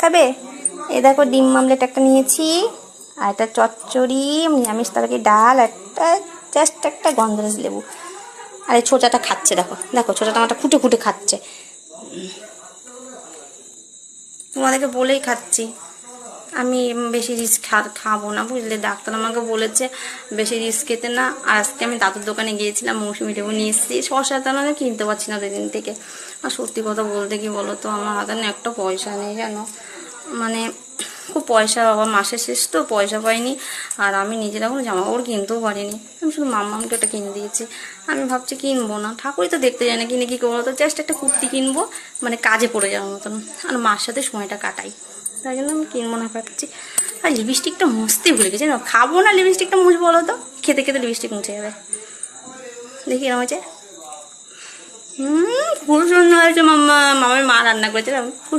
খাবে? এই দেখো ডিম মামলেট একটা নিয়েছি, আর একটা চচ্চড়ি, নিরামিষ তরকারি, ডাল, একটা জাস্ট একটা গন্ধরাজ লেবু। আর এই ছোটাটা খাচ্ছে, দেখো দেখো ছোটাটা আমারটা খুঁটে খুঁটে খাচ্ছে। তোমাদেরকে বলেই খাচ্ছি, আমি বেশি রিস্ক খাবো না বুঝলে। ডাক্তার আমাকে বলেছে বেশি রিস্ক খেতে না। আর আজকে আমি দাদুর দোকানে গিয়েছিলাম, মৌসুমি লেবু নিয়ে এসেছি, শশা টানা কিনতে পারছি না 2 দিন থেকে। আর সত্যি কথা বলতে কি বলো তো, আমার হাতে না একটা পয়সা নেই জানো, মানে খুব পয়সা বাবা, মাসের শেষ তো পয়সা পাইনি। আর আমি নিজের এখন জামা কাপড় কিনতেও পারিনি, আমি শুধু মাম্মামকে ওটা কিনে দিয়েছি। আমি ভাবছি কিনবো না, ঠাকুরই তো দেখতে যায় না, কিনে কী করবো, তো জাস্ট একটা কুর্তি কিনবো, মানে কাজে পড়ে যাওয়ার মতন, আর মার সাথে সময়টা কাটাই, তাই জন্য আমি কিনবো না ভাবছি। আর লিপস্টিকটা মুছতে ভুলে গেছি না, খাবো না লিপস্টিকটা মুছবো বলো তো, খেতে খেতে লিপস্টিক মুছে যাবে। দেখি এরকম হয়েছে। খুব সুন্দর হয়েছে মাম্মা, মামার মা রান্না করেছে খুব